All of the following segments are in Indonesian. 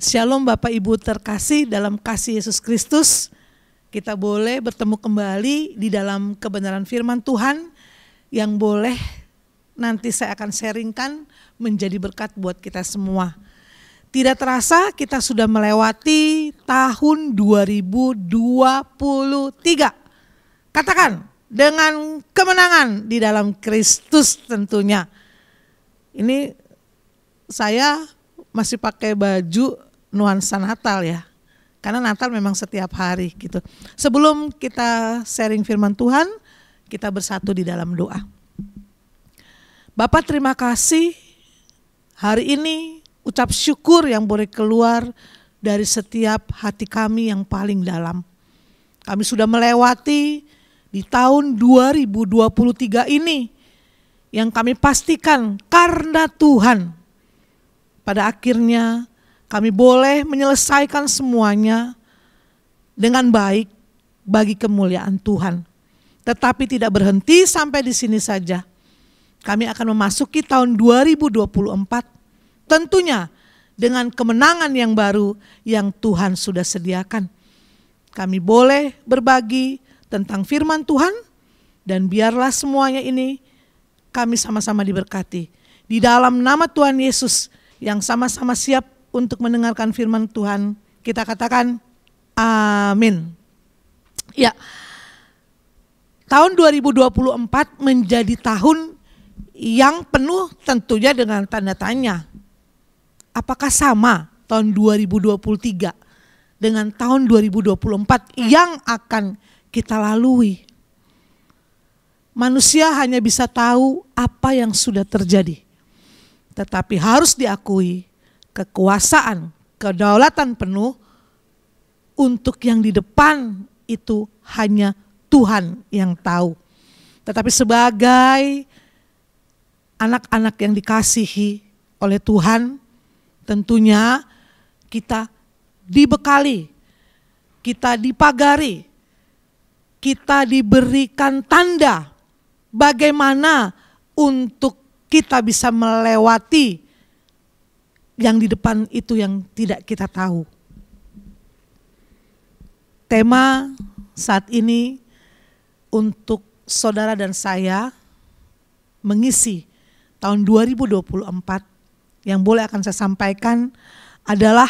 Shalom Bapak Ibu terkasih dalam kasih Yesus Kristus. Kita boleh bertemu kembali di dalam kebenaran firman Tuhan yang boleh nanti saya akan sharingkan menjadi berkat buat kita semua. Tidak terasa kita sudah melewati tahun 2023. Katakan, dengan kemenangan di dalam Kristus tentunya. Ini saya masih pakai baju nuansa Natal ya, karena Natal memang setiap hari gitu. Sebelum kita sharing firman Tuhan, kita bersatu di dalam doa. Bapak, terima kasih hari ini ucap syukur yang boleh keluar dari setiap hati kami yang paling dalam. Kami sudah melewati di tahun 2023 ini yang kami pastikan karena Tuhan pada akhirnya kami boleh menyelesaikan semuanya dengan baik bagi kemuliaan Tuhan. Tetapi tidak berhenti sampai di sini saja. Kami akan memasuki tahun 2024 tentunya dengan kemenangan yang baru yang Tuhan sudah sediakan. Kami boleh berbagi tentang firman Tuhan dan biarlah semuanya ini kami sama-sama diberkati. Di dalam nama Tuhan Yesus yang sama-sama siap untuk mendengarkan firman Tuhan, kita katakan amin. Ya, tahun 2024 menjadi tahun yang penuh tentunya dengan tanda tanya. Apakah sama tahun 2023 dengan tahun 2024 yang akan kita lalui? Manusia hanya bisa tahu apa yang sudah terjadi. Tetapi harus diakui kekuasaan, kedaulatan penuh untuk yang di depan itu hanya Tuhan yang tahu. Tetapi sebagai anak-anak yang dikasihi oleh Tuhan, tentunya kita dibekali, kita dipagari, kita diberikan tanda bagaimana untuk kita bisa melewati yang di depan itu yang tidak kita tahu. Tema saat ini untuk saudara dan saya mengisi tahun 2024 yang boleh akan saya sampaikan adalah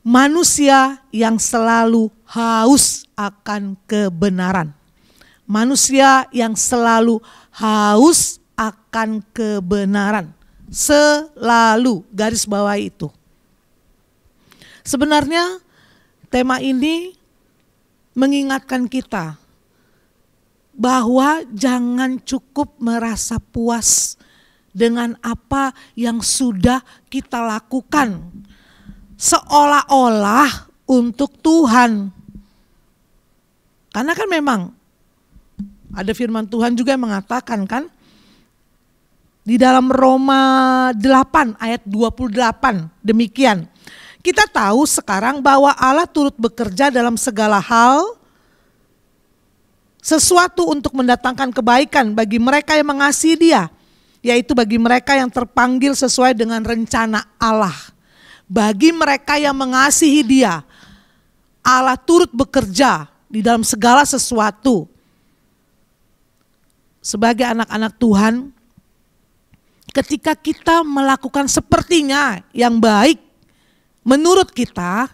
manusia yang selalu haus akan kebenaran. Manusia yang selalu haus akan kebenaran. Selalu, garis bawah itu. Sebenarnya tema ini mengingatkan kita bahwa jangan cukup merasa puas dengan apa yang sudah kita lakukan seolah-olah untuk Tuhan. Karena kan memang ada firman Tuhan juga yang mengatakan kan, di dalam Roma 8 ayat 28 demikian. Kita tahu sekarang bahwa Allah turut bekerja dalam segala hal, sesuatu untuk mendatangkan kebaikan bagi mereka yang mengasihi Dia, yaitu bagi mereka yang terpanggil sesuai dengan rencana Allah. Bagi mereka yang mengasihi Dia, Allah turut bekerja di dalam segala sesuatu. Sebagai anak-anak Tuhan, ketika kita melakukan sepertinya yang baik menurut kita,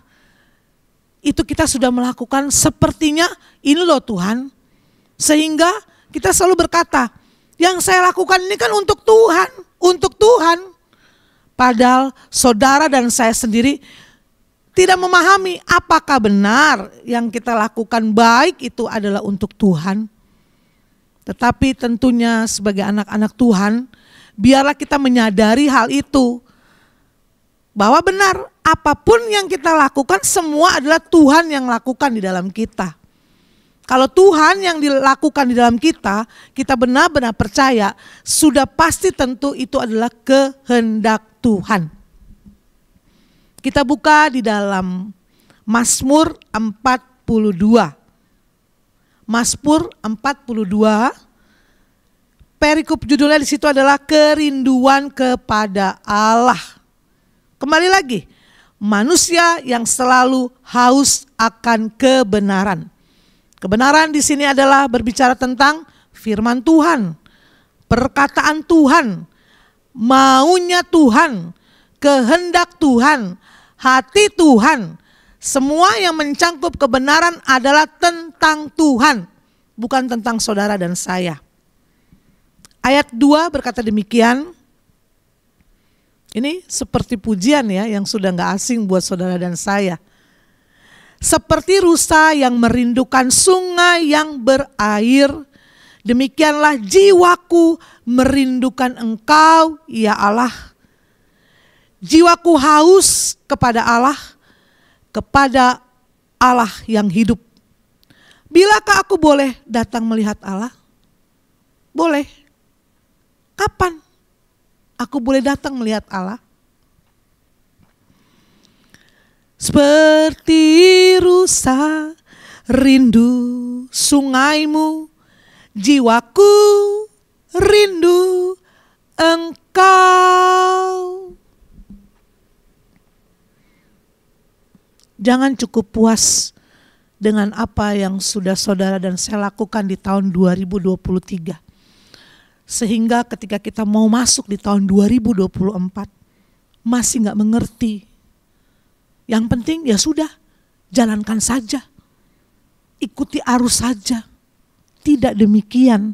itu kita sudah melakukan sepertinya ini loh Tuhan. Sehingga kita selalu berkata, yang saya lakukan ini kan untuk Tuhan, untuk Tuhan. Padahal saudara dan saya sendiri tidak memahami apakah benar yang kita lakukan baik itu adalah untuk Tuhan. Tetapi tentunya sebagai anak-anak Tuhan, biarlah kita menyadari hal itu. bahwa benar apapun yang kita lakukan semua adalah Tuhan yang lakukan di dalam kita. Kalau Tuhan yang dilakukan di dalam kita, kita benar-benar percaya, sudah pasti tentu itu adalah kehendak Tuhan. Kita buka di dalam Mazmur 42. Mazmur 42, perikop judulnya di situ adalah kerinduan kepada Allah. Kembali lagi, manusia yang selalu haus akan kebenaran. Kebenaran di sini adalah berbicara tentang firman Tuhan, perkataan Tuhan, maunya Tuhan, kehendak Tuhan, hati Tuhan. Semua yang mencangkup kebenaran adalah tentang Tuhan, bukan tentang saudara dan saya. Ayat 2 berkata demikian. Ini seperti pujian ya, yang sudah gak asing buat saudara dan saya. Seperti rusa yang merindukan sungai yang berair, demikianlah jiwaku merindukan Engkau, ya Allah. Jiwaku haus kepada Allah yang hidup. Bilakah aku boleh datang melihat Allah? Boleh. Kapan aku boleh datang melihat Allah? Seperti rusa rindu sungaimu, jiwaku rindu Engkau. Jangan cukup puas dengan apa yang sudah saudara dan saya lakukan di tahun 2023. Sehingga ketika kita mau masuk di tahun 2024, masih gak mengerti. Yang penting ya sudah, jalankan saja. Ikuti arus saja. Tidak demikian.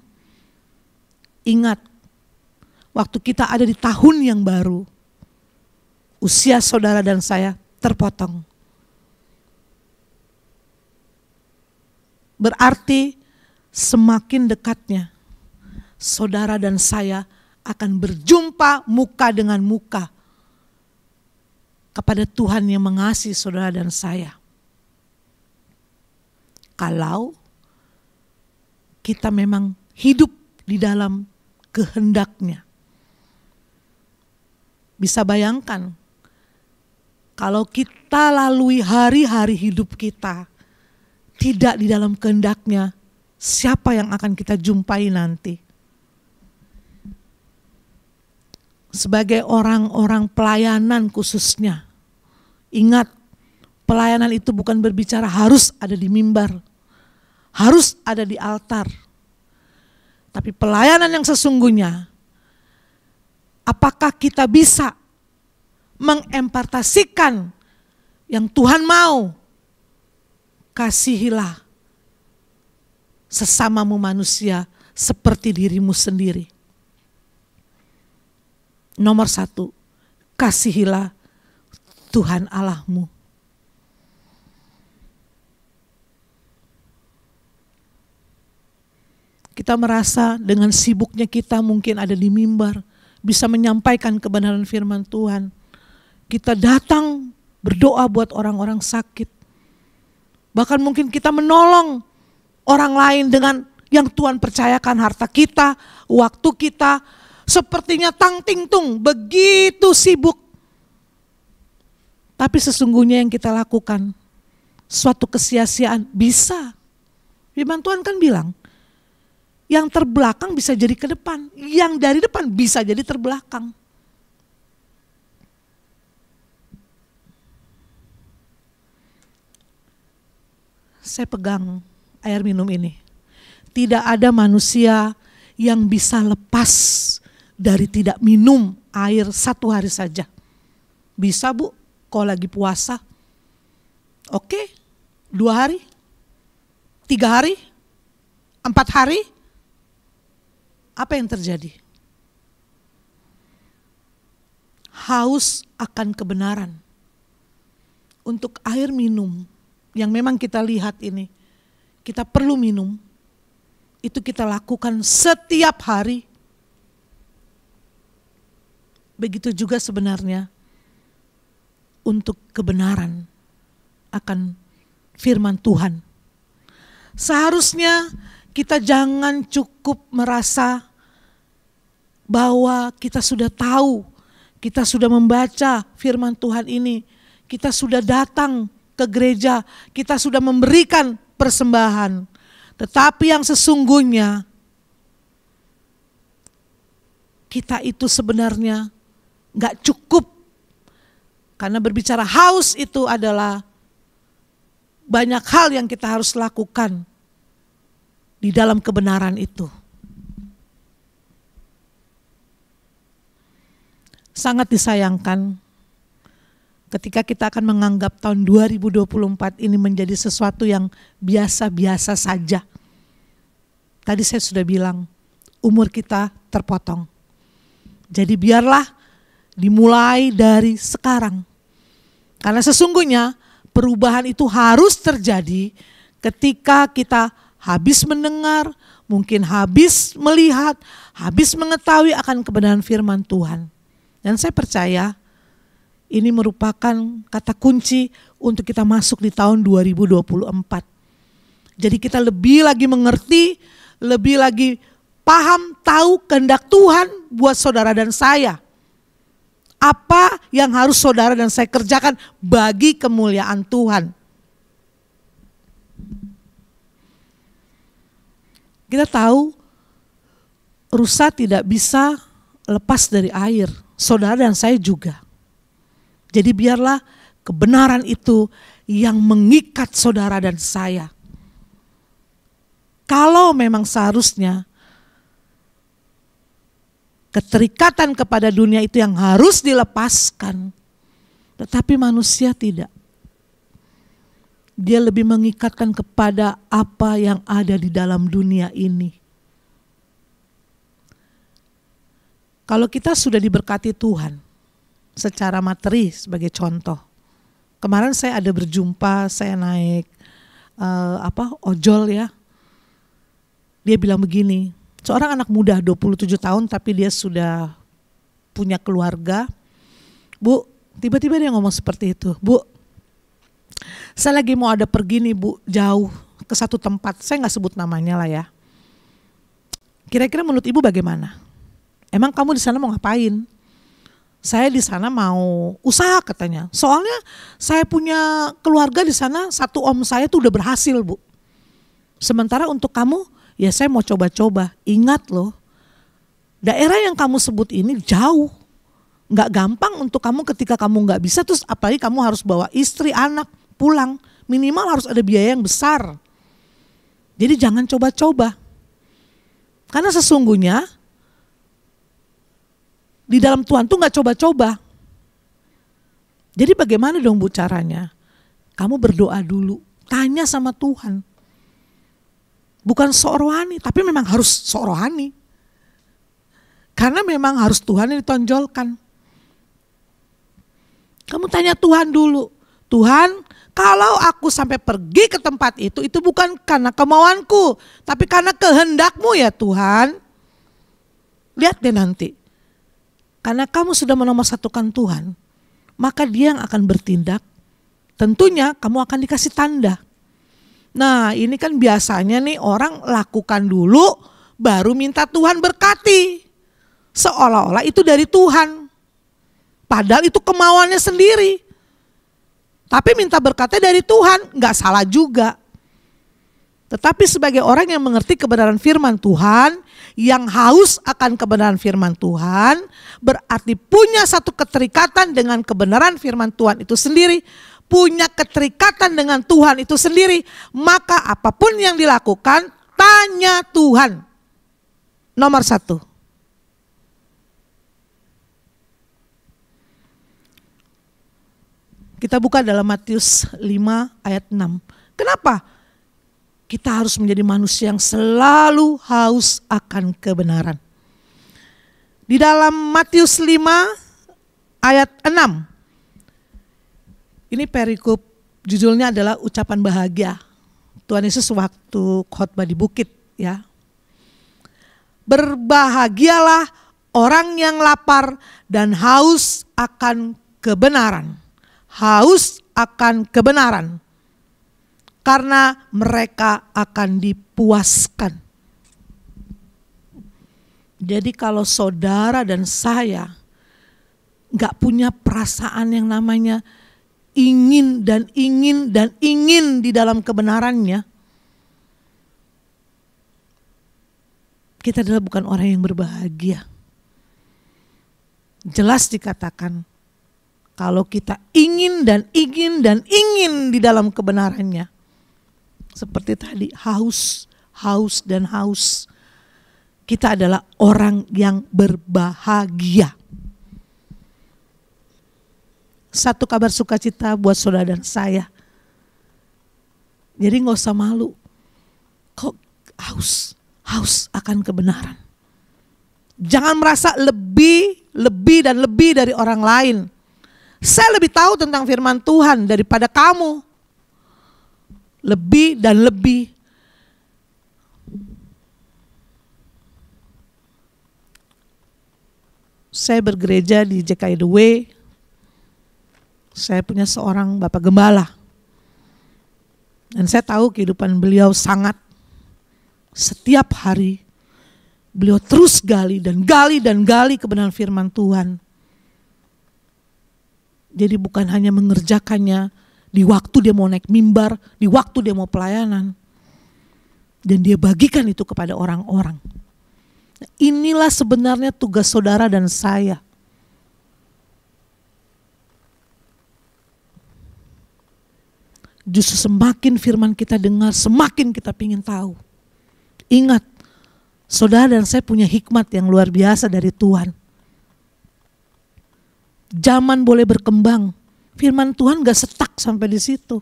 Ingat, waktu kita ada di tahun yang baru, usia saudara dan saya terpotong. Berarti semakin dekatnya saudara dan saya akan berjumpa muka dengan muka kepada Tuhan yang mengasihi saudara dan saya. Kalau kita memang hidup di dalam kehendak-Nya. Bisa bayangkan kalau kita lalui hari-hari hidup kita tidak di dalam kehendak-Nya, siapa yang akan kita jumpai nanti? Sebagai orang-orang pelayanan khususnya, ingat, pelayanan itu bukan berbicara harus ada di mimbar, harus ada di altar. Tapi pelayanan yang sesungguhnya, apakah kita bisa mengempartasikan yang Tuhan mau? Kasihilah sesamamu manusia seperti dirimu sendiri. Nomor 1, kasihilah Tuhan Allahmu. Kita merasa dengan sibuknya kita mungkin ada di mimbar, bisa menyampaikan kebenaran firman Tuhan. Kita datang berdoa buat orang-orang sakit. Bahkan mungkin kita menolong orang lain dengan yang Tuhan percayakan, harta kita, waktu kita. Sepertinya tang ting tung, begitu sibuk. Tapi sesungguhnya yang kita lakukan suatu kesia-siaan, bisa. Firman Tuhan kan bilang, yang terbelakang bisa jadi ke depan, yang dari depan bisa jadi terbelakang. Saya pegang air minum ini. Tidak ada manusia yang bisa lepas dari tidak minum air 1 hari saja. Bisa Bu, kalau lagi puasa. Oke, 2 hari, 3 hari, 4 hari. Apa yang terjadi? Haus akan kebenaran. Untuk air minum yang memang kita lihat ini, kita perlu minum, itu kita lakukan setiap hari. Begitu juga sebenarnya untuk kebenaran akan firman Tuhan. Seharusnya kita jangan cukup merasa bahwa kita sudah tahu, kita sudah membaca firman Tuhan ini, kita sudah datang ke gereja, kita sudah memberikan persembahan. Tetapi yang sesungguhnya kita itu sebenarnya gak cukup. Karena berbicara haus itu adalah banyak hal yang kita harus lakukan di dalam kebenaran itu. Sangat disayangkan ketika kita akan menganggap tahun 2024 ini menjadi sesuatu yang biasa-biasa saja. Tadi saya sudah bilang, umur kita terpotong. Jadi biarlah dimulai dari sekarang. Karena sesungguhnya perubahan itu harus terjadi ketika kita habis mendengar, mungkin habis melihat, habis mengetahui akan kebenaran firman Tuhan. Dan saya percaya ini merupakan kata kunci untuk kita masuk di tahun 2024. Jadi kita lebih lagi mengerti, lebih lagi paham, tahu kehendak Tuhan buat saudara dan saya. Apa yang harus saudara dan saya kerjakan bagi kemuliaan Tuhan. Kita tahu rusa tidak bisa lepas dari air. Saudara dan saya juga. Jadi biarlah kebenaran itu yang mengikat saudara dan saya. Kalau memang seharusnya keterikatan kepada dunia itu yang harus dilepaskan. Tetapi manusia tidak. Dia lebih mengikatkan kepada apa yang ada di dalam dunia ini. Kalau kita sudah diberkati Tuhan secara materi sebagai contoh. Kemarin saya ada berjumpa, saya naik ojol ya. Dia bilang begini, seorang anak muda 27 tahun tapi dia sudah punya keluarga. Bu, tiba-tiba dia ngomong seperti itu. Bu, saya lagi mau ada pergi nih Bu, jauh ke satu tempat. Saya gak sebut namanya lah ya. Kira-kira menurut Ibu bagaimana? Emang kamu di sana mau ngapain? Saya di sana mau usaha katanya. Soalnya saya punya keluarga di sana, satu om saya tuh udah berhasil Bu. Sementara untuk kamu, ya saya mau coba-coba. Ingat loh, daerah yang kamu sebut ini jauh. Gak gampang untuk kamu ketika kamu gak bisa, terus apalagi kamu harus bawa istri, anak, pulang. Minimal harus ada biaya yang besar. Jadi jangan coba-coba. Karena sesungguhnya di dalam Tuhan tuh gak coba-coba. Jadi bagaimana dong Bu caranya? Kamu berdoa dulu, tanya sama Tuhan. Bukan sok rohani, tapi memang harus sok rohani. Karena memang harus Tuhan yang ditonjolkan. Kamu tanya Tuhan dulu. Tuhan, kalau aku sampai pergi ke tempat itu bukan karena kemauanku, tapi karena kehendak-Mu ya Tuhan. Lihat deh nanti. Karena kamu sudah menomorsatukan Tuhan, maka Dia yang akan bertindak. Tentunya kamu akan dikasih tanda. Nah ini kan biasanya nih orang lakukan dulu, baru minta Tuhan berkati. Seolah-olah itu dari Tuhan. Padahal itu kemauannya sendiri. Tapi minta berkatnya dari Tuhan, gak salah juga. Tetapi sebagai orang yang mengerti kebenaran firman Tuhan, yang haus akan kebenaran firman Tuhan, berarti punya satu keterikatan dengan kebenaran firman Tuhan itu sendiri, punya keterikatan dengan Tuhan itu sendiri, maka apapun yang dilakukan, tanya Tuhan. Nomor 1. Kita buka dalam Matius 5 ayat 6. Kenapa? Kita harus menjadi manusia yang selalu haus akan kebenaran. Di dalam Matius 5 ayat 6. Ini perikop judulnya adalah ucapan bahagia. Tuhan Yesus waktu khotbah di bukit ya. Berbahagialah orang yang lapar dan haus akan kebenaran. haus akan kebenaran, karena mereka akan dipuaskan. Jadi kalau saudara dan saya gak punya perasaan yang namanya ingin dan ingin dan ingin di dalam kebenarannya, kita adalah bukan orang yang berbahagia. Jelas dikatakan, kalau kita ingin dan ingin dan ingin di dalam kebenarannya, seperti tadi, haus, haus dan haus, kita adalah orang yang berbahagia. Satu kabar sukacita buat saudara dan saya. Jadi gak usah malu. Kok haus akan kebenaran. Jangan merasa lebih dan lebih dari orang lain. Saya lebih tahu tentang firman Tuhan daripada kamu. Lebih dan lebih. Saya bergereja di JKI The Way. Saya punya seorang Bapak Gembala. Dan saya tahu kehidupan beliau sangat, setiap hari beliau terus gali dan gali kebenaran firman Tuhan. Jadi bukan hanya mengerjakannya di waktu dia mau naik mimbar, di waktu dia mau pelayanan. Dan dia bagikan itu kepada orang-orang. Inilah sebenarnya tugas saudara dan saya. Justru semakin firman kita dengar, semakin kita ingin tahu. Ingat, saudara dan saya punya hikmat yang luar biasa dari Tuhan. Zaman boleh berkembang, firman Tuhan gak setak sampai di situ.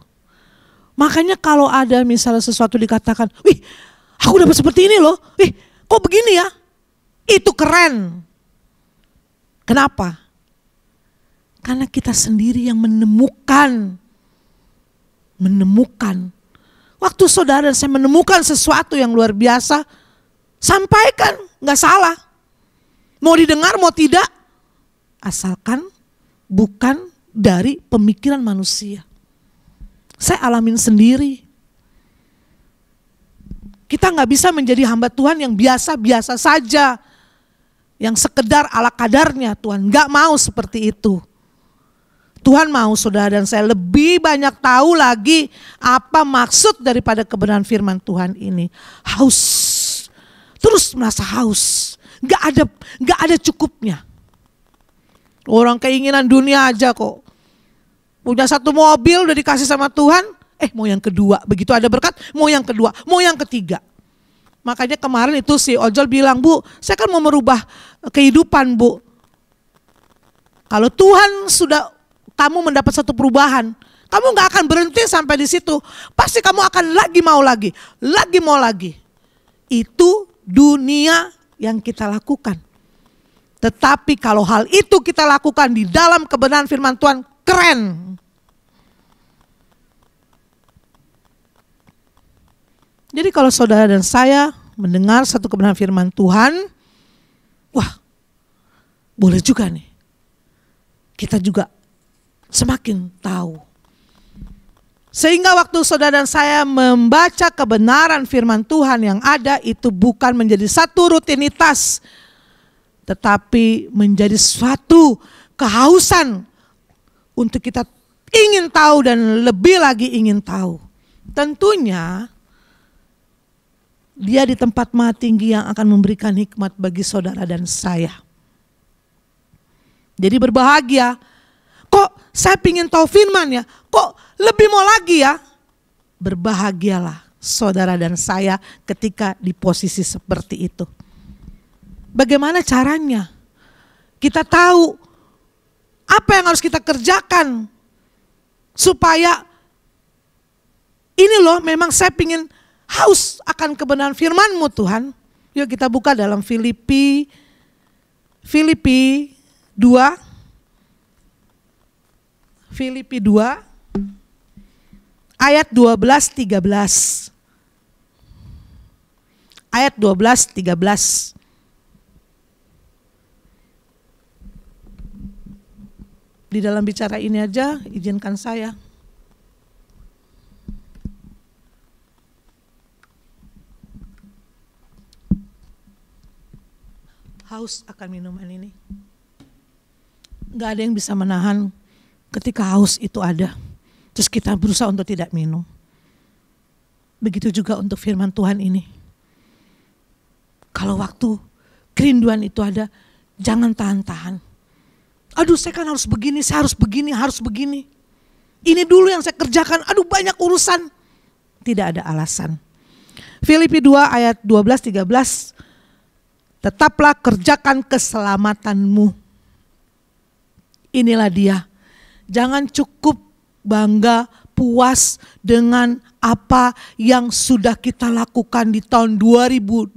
Makanya kalau ada misalnya sesuatu dikatakan, wih aku dapat seperti ini loh, wih kok begini ya, itu keren. Kenapa? Karena kita sendiri yang menemukan. Waktu saudara dan saya menemukan sesuatu yang luar biasa, sampaikan, gak salah. Mau didengar mau tidak, asalkan bukan dari pemikiran manusia. Saya alamin sendiri. Kita gak bisa menjadi hamba Tuhan yang biasa-biasa saja. Yang sekedar ala kadarnya. Tuhan gak mau seperti itu. Tuhan mau saudara dan saya lebih banyak tahu lagi apa maksud daripada kebenaran firman Tuhan ini. Haus, terus merasa haus, gak ada cukupnya. Orang keinginan dunia aja kok. Punya satu mobil udah dikasih sama Tuhan, mau yang kedua. Begitu ada berkat, mau yang kedua, mau yang ketiga. Makanya kemarin itu si ojol bilang, Bu, saya kan mau merubah kehidupan, Bu. Kalau Tuhan sudah kamu mendapat satu perubahan, kamu gak akan berhenti sampai di situ. Pasti kamu akan lagi mau lagi. Itu dunia yang kita lakukan. Tetapi kalau hal itu kita lakukan di dalam kebenaran firman Tuhan, keren. Jadi kalau saudara dan saya mendengar satu kebenaran firman Tuhan, wah boleh juga nih. Kita juga semakin tahu. Sehingga waktu saudara dan saya membaca kebenaran firman Tuhan yang ada, itu bukan menjadi satu rutinitas, tetapi menjadi suatu kehausan untuk kita ingin tahu dan lebih lagi ingin tahu. Tentunya Dia di tempat maha tinggi yang akan memberikan hikmat bagi saudara dan saya. Jadi berbahagia. Kok saya ingin tahu firman ya? Kok lebih mau lagi ya? Berbahagialah saudara dan saya ketika di posisi seperti itu. Bagaimana caranya? Kita tahu apa yang harus kita kerjakan supaya ini loh, memang saya ingin haus akan kebenaran firman-Mu Tuhan. Yuk kita buka dalam Filipi 2. Filipi 2 ayat 12-13. Ayat 12-13. Di dalam bicara ini aja, izinkan saya haus akan minuman ini. Gak ada yang bisa menahan ketika haus itu ada. Terus kita berusaha untuk tidak minum. Begitu juga untuk firman Tuhan ini. Kalau waktu kerinduan itu ada, jangan tahan-tahan. Aduh, saya kan harus begini, saya harus begini, harus begini. Ini dulu yang saya kerjakan, aduh banyak urusan. Tidak ada alasan. Filipi 2 ayat 12-13. Tetaplah kerjakan keselamatanmu. Inilah dia. Jangan cukup bangga, puas dengan apa yang sudah kita lakukan di tahun 2023.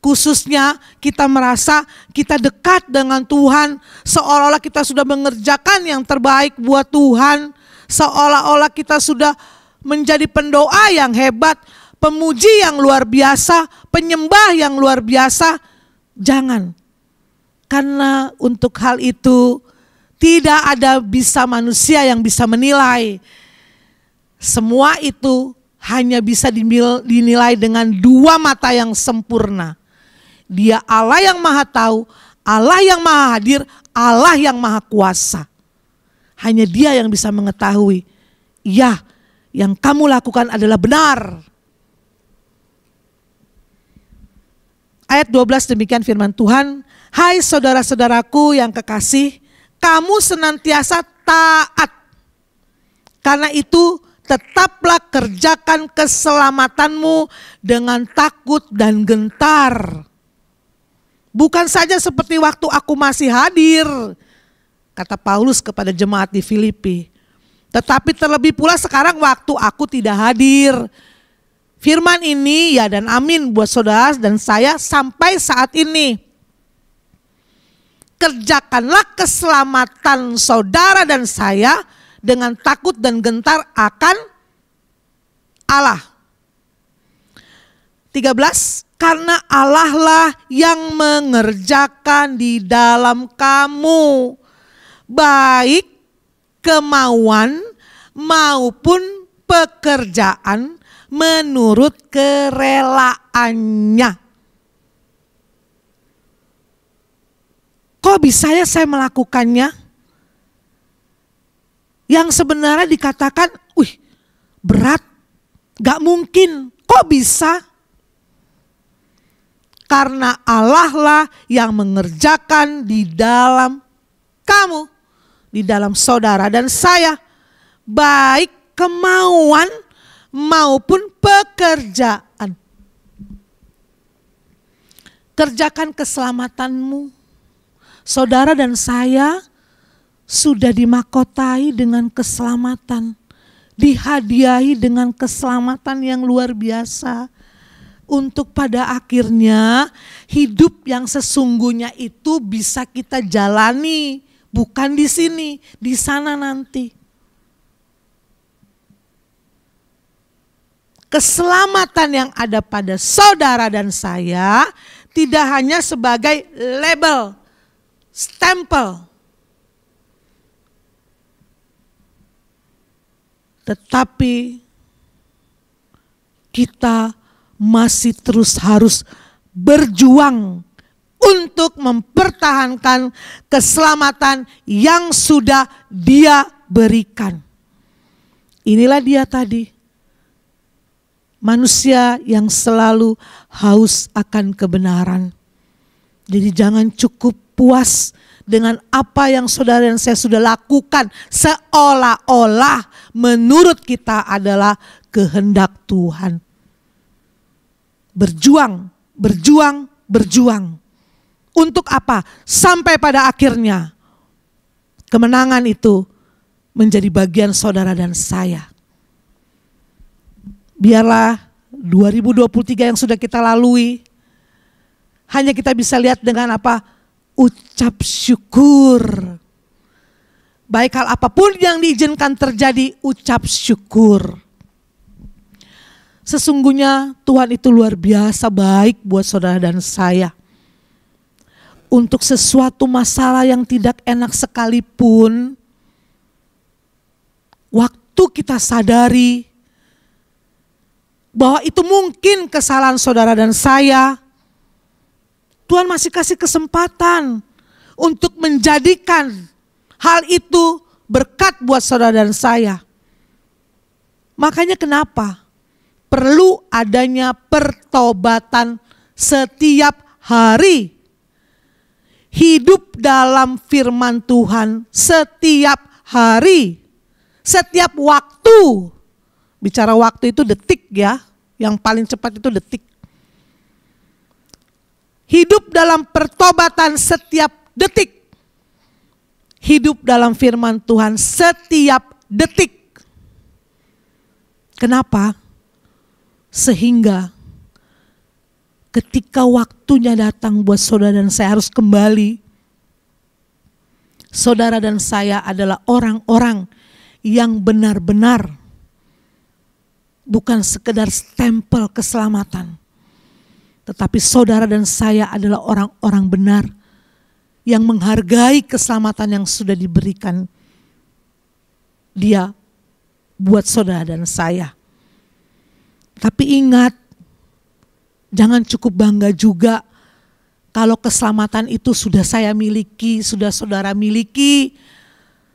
Khususnya kita merasa kita dekat dengan Tuhan, seolah-olah kita sudah mengerjakan yang terbaik buat Tuhan, seolah-olah kita sudah menjadi pendoa yang hebat, pemuji yang luar biasa, penyembah yang luar biasa. Jangan, karena untuk hal itu tidak ada bisa manusia yang bisa menilai. Semua itu hanya bisa dinilai dengan dua mata yang sempurna. Dia Allah yang maha tahu, Allah yang maha hadir, Allah yang maha kuasa. Hanya dia yang bisa mengetahui, ya, yang kamu lakukan adalah benar. Ayat 12 demikian firman Tuhan, hai saudara-saudaraku yang kekasih, kamu senantiasa taat. Karena itu tetaplah kerjakan keselamatanmu dengan takut dan gentar. Bukan saja seperti waktu aku masih hadir, kata Paulus kepada jemaat di Filipi. Tetapi terlebih pula sekarang waktu aku tidak hadir. Firman ini ya dan amin buat saudara dan saya sampai saat ini. Kerjakanlah keselamatan saudara dan saya dengan takut dan gentar akan Allah. 13, karena Allah lah yang mengerjakan di dalam kamu baik kemauan maupun pekerjaan menurut kerelaannya. Kok bisa ya saya melakukannya? Yang sebenarnya dikatakan, berat, gak mungkin, kok bisa? Karena Allah lah yang mengerjakan di dalam kamu, di dalam saudara dan saya, baik kemauan maupun pekerjaan. Kerjakan keselamatanmu. Saudara dan saya sudah dimahkotai dengan keselamatan, dihadiahi dengan keselamatan yang luar biasa. Untuk pada akhirnya hidup yang sesungguhnya itu bisa kita jalani, bukan di sini, di sana nanti. Keselamatan yang ada pada saudara dan saya tidak hanya sebagai label, stempel, tetapi kita masih terus harus berjuang untuk mempertahankan keselamatan yang sudah Dia berikan. Inilah dia tadi, manusia yang selalu haus akan kebenaran. Jadi jangan cukup puas dengan apa yang saudara dan saya sudah lakukan, seolah-olah menurut kita adalah kehendak Tuhan. Berjuang, berjuang, berjuang. Untuk apa? Sampai pada akhirnya kemenangan itu menjadi bagian saudara dan saya. Biarlah 2023 yang sudah kita lalui, hanya kita bisa lihat dengan apa? Ucap syukur. Baik hal apapun yang diizinkan terjadi, ucap syukur. Sesungguhnya Tuhan itu luar biasa baik buat saudara dan saya. untuk sesuatu masalah yang tidak enak sekalipun, waktu kita sadari bahwa itu mungkin kesalahan saudara dan saya, Tuhan masih kasih kesempatan untuk menjadikan hal itu berkat buat saudara dan saya. Makanya kenapa perlu adanya pertobatan setiap hari. Hidup dalam firman Tuhan setiap hari, setiap waktu. Bicara waktu itu detik ya, yang paling cepat itu detik. Hidup dalam pertobatan setiap detik. Hidup dalam firman Tuhan setiap detik. Kenapa? Sehingga ketika waktunya datang buat saudara dan saya harus kembali, saudara dan saya adalah orang-orang yang benar-benar bukan sekedar stempel keselamatan, tetapi saudara dan saya adalah orang-orang benar yang menghargai keselamatan yang sudah diberikan Dia buat saudara dan saya. Tapi ingat, jangan cukup bangga juga kalau keselamatan itu sudah saya miliki, sudah saudara miliki,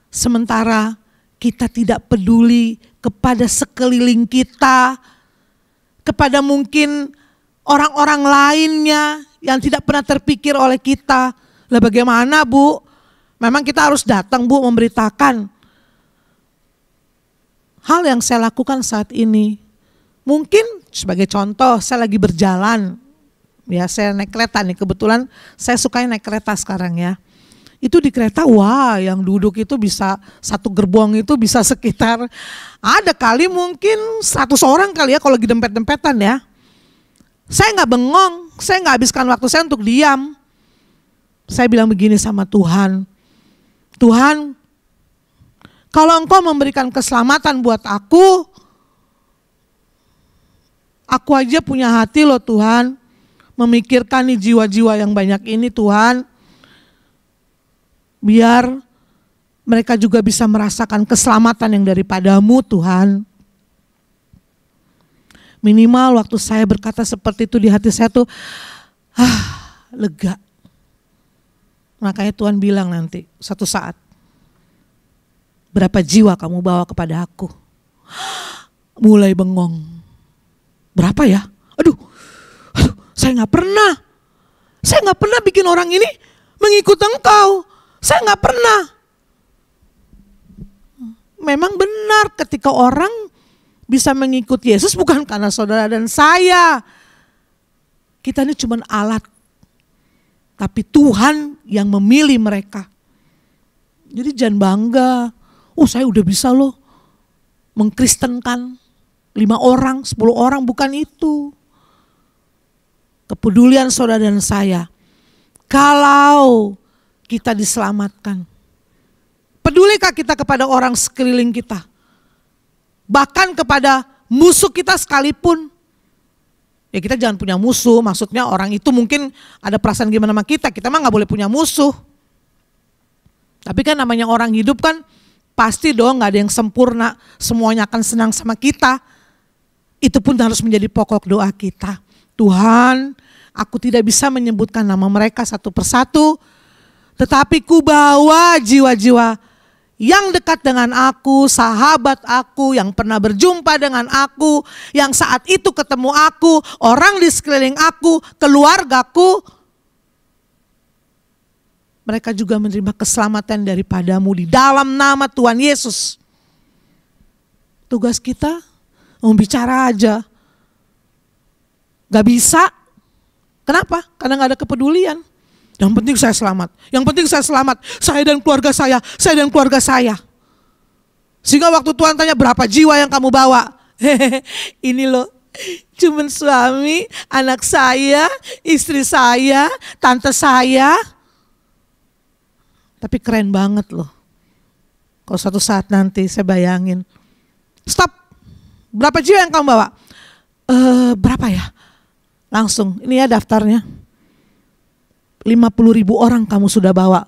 sementara kita tidak peduli kepada sekeliling kita, kepada mungkin orang-orang lainnya yang tidak pernah terpikir oleh kita. Lah bagaimana Bu? Memang kita harus datang Bu memberitakan. Hal yang saya lakukan saat ini, mungkin sebagai contoh saya lagi berjalan, ya saya naik kereta nih, kebetulan saya suka naik kereta sekarang ya. Itu di kereta, wah yang duduk itu bisa satu gerbong itu bisa sekitar, ada kali mungkin 100 orang kali ya kalau lagi dempet-dempetan ya. Saya nggak bengong, saya nggak habiskan waktu saya untuk diam. Saya bilang begini sama Tuhan, Tuhan, kalau Engkau memberikan keselamatan buat aku aja punya hati loh Tuhan, memikirkan nih jiwa-jiwa yang banyak ini Tuhan. Biar mereka juga bisa merasakan keselamatan yang daripadamu Tuhan. Minimal waktu saya berkata seperti itu di hati saya tuh, lega. Makanya Tuhan bilang nanti satu saat, berapa jiwa kamu bawa kepada aku? Mulai bengong. Berapa ya? Aduh, saya nggak pernah bikin orang ini mengikut Engkau. Saya nggak pernah. Memang benar ketika orang bisa mengikut Yesus bukan karena saudara dan saya. Kita ini cuma alat. Tapi Tuhan yang memilih mereka. Jadi jangan bangga. Oh saya udah bisa loh mengkristenkan 5 orang, 10 orang, bukan itu. Kepedulian saudara dan saya. Kalau kita diselamatkan, pedulikah kita kepada orang sekeliling kita? Bahkan kepada musuh kita sekalipun. Ya kita jangan punya musuh, maksudnya orang itu mungkin ada perasaan gimana sama kita mah gak boleh punya musuh. Tapi kan namanya orang hidup kan pasti dong gak ada yang sempurna, semuanya akan senang sama kita. Itu pun harus menjadi pokok doa kita. Tuhan, aku tidak bisa menyebutkan nama mereka satu persatu, tetapi ku bawa jiwa-jiwa yang dekat dengan aku, sahabat aku, yang pernah berjumpa dengan aku, yang saat itu ketemu aku, orang di sekeliling aku, keluargaku. Mereka juga menerima keselamatan daripadamu di dalam nama Tuhan Yesus. Tugas kita membicara aja. Gak bisa. Kenapa? Karena gak ada kepedulian. Yang penting saya selamat. Yang penting saya selamat. Saya dan keluarga saya. Saya dan keluarga saya. Sehingga waktu Tuhan tanya berapa jiwa yang kamu bawa. Ini loh. Cuman suami, anak saya, istri saya, tante saya. Tapi keren banget loh. Kalau suatu saat nanti saya bayangin. Stop. Berapa jiwa yang kamu bawa? Berapa ya? Langsung. Ini ya daftarnya. 50.000 orang kamu sudah bawa.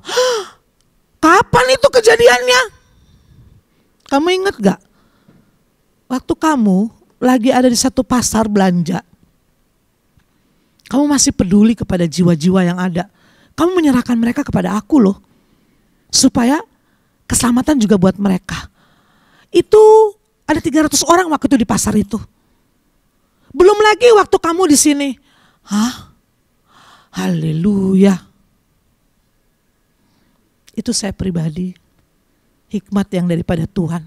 Kapan itu kejadiannya? Kamu ingat gak? Waktu kamu lagi ada di satu pasar belanja, kamu masih peduli kepada jiwa-jiwa yang ada. Kamu menyerahkan mereka kepada aku loh, supaya keselamatan juga buat mereka. Itu ada 300 orang waktu itu di pasar itu. Belum lagi waktu kamu di sini. Hah? Haleluya. Itu saya pribadi, hikmat yang daripada Tuhan.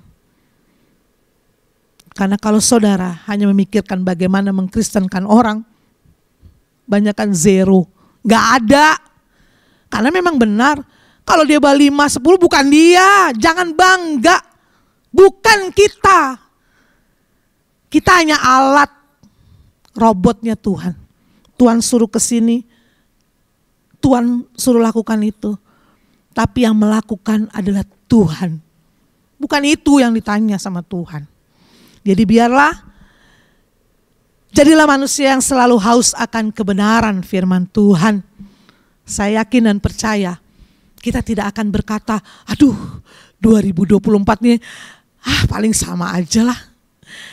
Karena kalau saudara hanya memikirkan bagaimana mengkristenkan orang, banyakkan zero. Gak ada. Karena memang benar, kalau dia bawa 5, 10 bukan dia. Jangan bangga. Bukan kita. Kita hanya alat, robotnya Tuhan. Tuhan suruh ke sini, Tuhan suruh lakukan itu. Tapi yang melakukan adalah Tuhan. Bukan itu yang ditanya sama Tuhan. Jadi jadilah manusia yang selalu haus akan kebenaran firman Tuhan. Saya yakin dan percaya kita tidak akan berkata, aduh 2024 nih paling sama aja lah.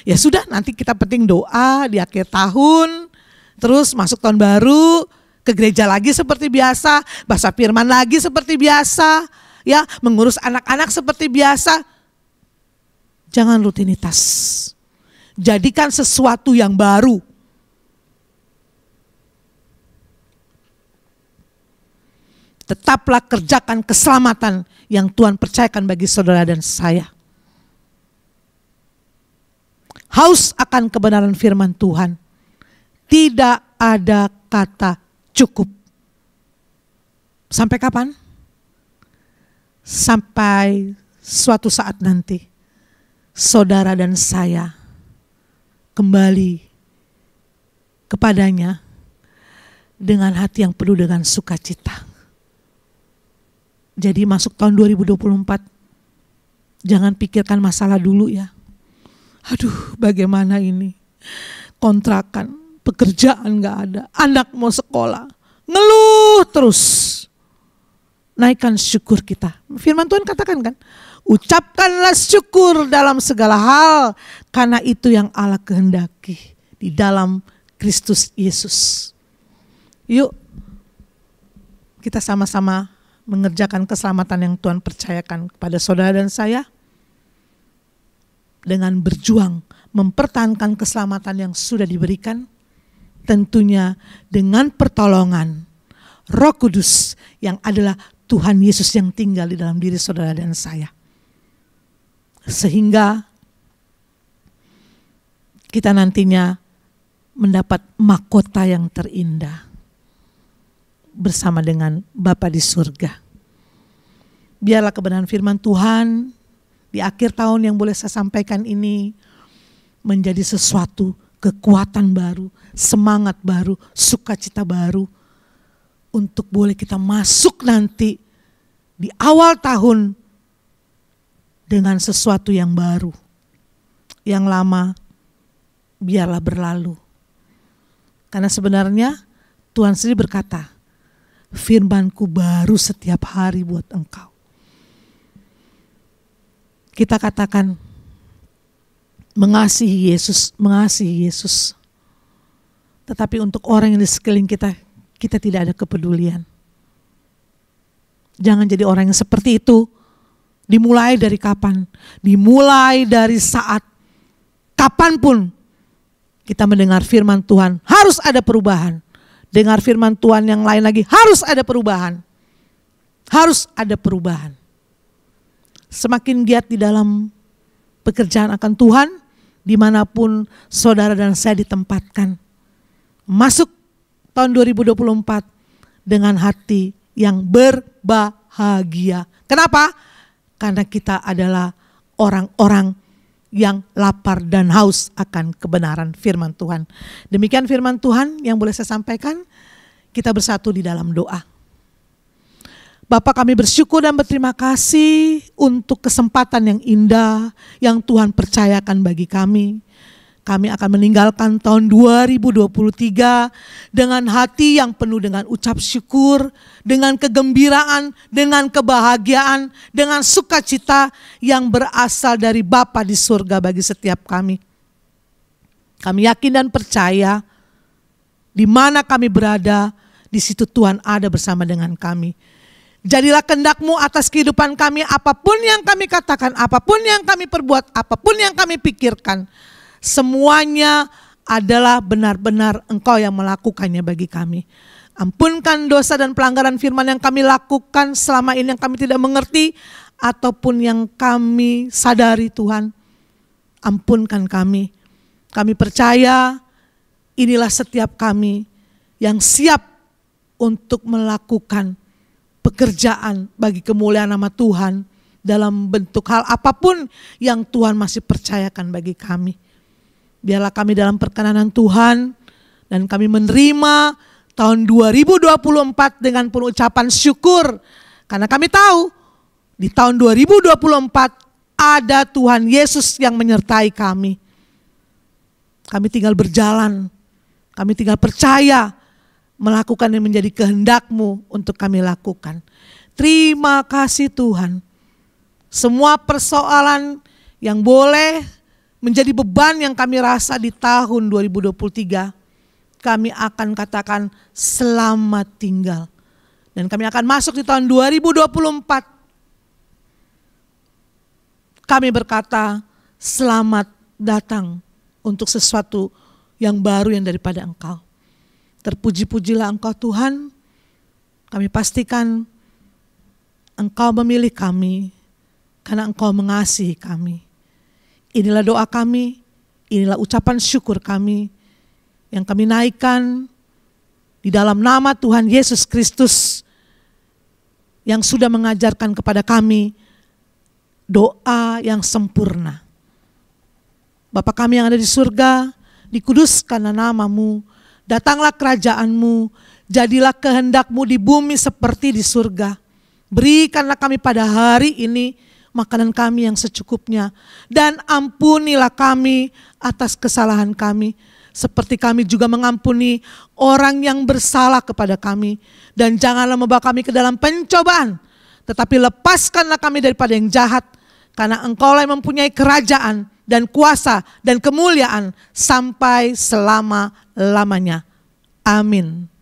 Ya sudah, nanti kita penting doa di akhir tahun, terus masuk tahun baru, ke gereja lagi seperti biasa, baca firman lagi seperti biasa, ya mengurus anak-anak seperti biasa. Jangan rutinitas. Jadikan sesuatu yang baru. Tetaplah kerjakan keselamatan yang Tuhan percayakan bagi saudara dan saya. Haus akan kebenaran firman Tuhan. Tidak ada kata cukup. Sampai kapan? Sampai suatu saat nanti saudara dan saya kembali kepadanya dengan hati yang penuh dengan sukacita. Jadi masuk tahun 2024, jangan pikirkan masalah dulu ya. Aduh, bagaimana ini? Kontrakan, pekerjaan gak ada, anak mau sekolah, ngeluh terus. Naikkan syukur kita. Firman Tuhan katakan kan, ucapkanlah syukur dalam segala hal, karena itu yang Allah kehendaki di dalam Kristus Yesus. Yuk, kita sama-sama mengerjakan keselamatan yang Tuhan percayakan kepada saudara dan saya, dengan berjuang mempertahankan keselamatan yang sudah diberikan, tentunya dengan pertolongan Roh Kudus yang adalah Tuhan Yesus yang tinggal di dalam diri saudara dan saya. Sehingga kita nantinya mendapat mahkota yang terindah bersama dengan Bapa di surga. Biarlah kebenaran firman Tuhan di akhir tahun yang boleh saya sampaikan ini menjadi sesuatu kekuatan baru, semangat baru, sukacita baru untuk boleh kita masuk nanti di awal tahun dengan sesuatu yang baru. Yang lama biarlah berlalu. Karena sebenarnya Tuhan sendiri berkata, firman-Ku baru setiap hari buat engkau. Kita katakan mengasihi Yesus. Tetapi untuk orang yang di sekeliling kita, kita tidak ada kepedulian. Jangan jadi orang yang seperti itu. Dimulai dari kapan? Dimulai dari saat kapanpun kita mendengar firman Tuhan, harus ada perubahan. Dengar firman Tuhan yang lain lagi, harus ada perubahan. Harus ada perubahan. Semakin giat di dalam pekerjaan akan Tuhan, dimanapun saudara dan saya ditempatkan. Masuk tahun 2024 dengan hati yang berbahagia. Kenapa? Karena kita adalah orang-orang yang lapar dan haus akan kebenaran firman Tuhan. Demikian firman Tuhan yang boleh saya sampaikan. Kita bersatu di dalam doa. Bapa, kami bersyukur dan berterima kasih untuk kesempatan yang indah yang Tuhan percayakan bagi kami. kami akan meninggalkan tahun 2023 dengan hati yang penuh dengan ucap syukur, dengan kegembiraan, dengan kebahagiaan, dengan sukacita yang berasal dari Bapa di surga bagi setiap kami. Kami yakin dan percaya di mana kami berada, di situ Tuhan ada bersama dengan kami. Jadilah kehendak-Mu atas kehidupan kami, apapun yang kami katakan, apapun yang kami perbuat, apapun yang kami pikirkan. Semuanya adalah benar-benar Engkau yang melakukannya bagi kami. Ampunkan dosa dan pelanggaran firman yang kami lakukan selama ini yang kami tidak mengerti ataupun yang kami sadari Tuhan. Ampunkan kami. Kami percaya inilah setiap kami yang siap untuk melakukan pekerjaan bagi kemuliaan nama Tuhan dalam bentuk hal apapun yang Tuhan masih percayakan bagi kami. Biarlah kami dalam perkenanan Tuhan dan kami menerima tahun 2024 dengan penuh ucapan syukur. Karena kami tahu di tahun 2024 ada Tuhan Yesus yang menyertai kami. Kami tinggal berjalan, kami tinggal percaya melakukan yang menjadi kehendak-Mu untuk kami lakukan. Terima kasih Tuhan. Semua persoalan yang boleh menjadi beban yang kami rasa di tahun 2023, kami akan katakan selamat tinggal. Dan kami akan masuk di tahun 2024. Kami berkata selamat datang untuk sesuatu yang baru yang daripada Engkau. Terpuji-pujilah Engkau Tuhan. Kami pastikan Engkau memilih kami karena Engkau mengasihi kami. Inilah doa kami, inilah ucapan syukur kami yang kami naikkan di dalam nama Tuhan Yesus Kristus yang sudah mengajarkan kepada kami doa yang sempurna. Bapa kami yang ada di surga, dikuduskanlah nama-Mu, datanglah kerajaan-Mu, jadilah kehendak-Mu di bumi seperti di surga. Berikanlah kami pada hari ini makanan kami yang secukupnya, dan ampunilah kami atas kesalahan kami, seperti kami juga mengampuni orang yang bersalah kepada kami. Dan janganlah membawa kami ke dalam pencobaan, tetapi lepaskanlah kami daripada yang jahat, karena Engkaulah yang mempunyai kerajaan dan kuasa dan kemuliaan sampai selama-lamanya. Amin.